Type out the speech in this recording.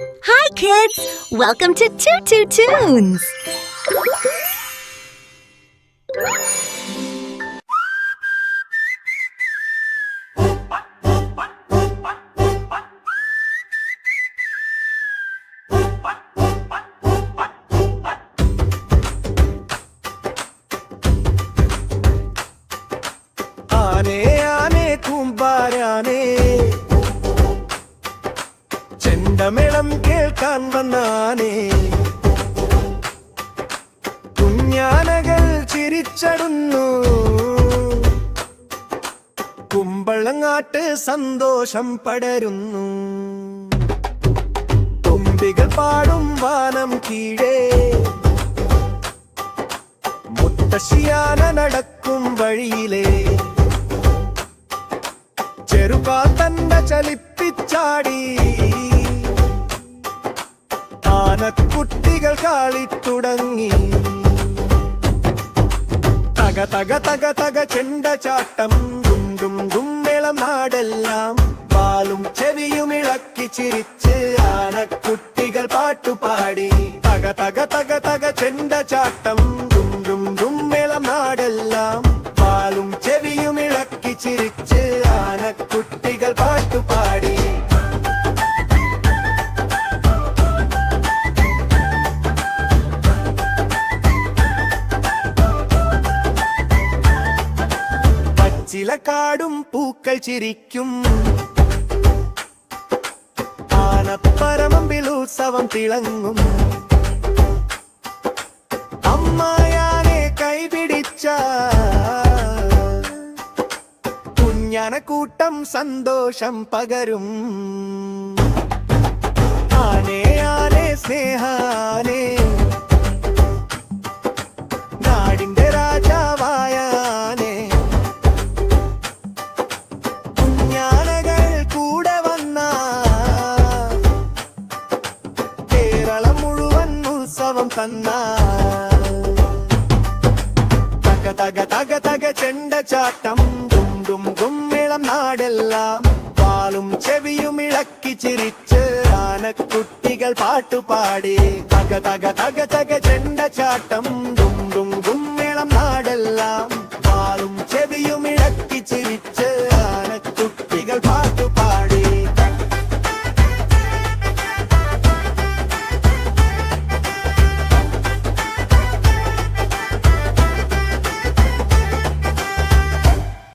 Hi kids! Welcome to Tutu Tunes! ആനേ ആനേ കൂമ്പാരാനേ ചെണ്ടമേളം കേൾക്കാൻ വന്നാനേ കുഞ്ഞാനകൾ ചിരിച്ചടുന്നു കുമ്പളങ്ങാട്ട് സന്തോഷം പടരുന്നു തുമ്പികൾ പാടും വാനം കീഴേ മുത്തശ്ശിയാന നടക്കും വഴിയിലേ ചെറുകാൽ തണ്ട ചലിപ്പിച്ചാടി ആനക്കുട്ടികൾ കാളിത്തുടങ്ങി തക തക തക തക ചെണ്ട ചാട്ടം ഗും ഗും ഗും മേളം നാടെല്ലാം പാലും ചെവിയും ഇളക്കി ചിരിച്ച് ആനക്കുട്ടികൾ പാട്ടുപാടി തക തക തക തക ചെണ്ട ചാട്ടം ഗും ഗും ഗും മേളം നാടെല്ലാം പാലും ചെവിയും ഇളക്കി ചിരിച്ച് ആനക്കുട്ടികൾ പാട്ടുപാടി പച്ചിലക്കാടും പൂക്കൾ ചിരിക്കും ആനപ്പരമമ്പിൽ ഉത്സവം തിളങ്ങും അമ്മായാനെ കൈപിടിച്ച കുഞ്ഞാനക്കൂട്ടം സന്തോഷം പകരും ആനേ ആനേ സ്നേഹാനേ നാടിന്റെ രാജാവായ ആനേ കുഞ്ഞാനകൾ കൂടെ വന്ന കേരളം മുഴുവൻ ഉത്സവം തന്ന തക തക തക തക ചെണ്ട ചാട്ടം ഗും ഗും ഗും മേളം നാടെല്ലാം പാലും ചെവിയും ഇളക്കി ചിരിച്ച് ആനക്കുട്ടികൾ പാട്ടുപാടി തക തക തക തക ചെണ്ട ചാട്ടം ഗും ഗും ഗും മേളം നാടെല്ലാം പാലും ചെവിയും ഇളക്കി ചിരിച്ച്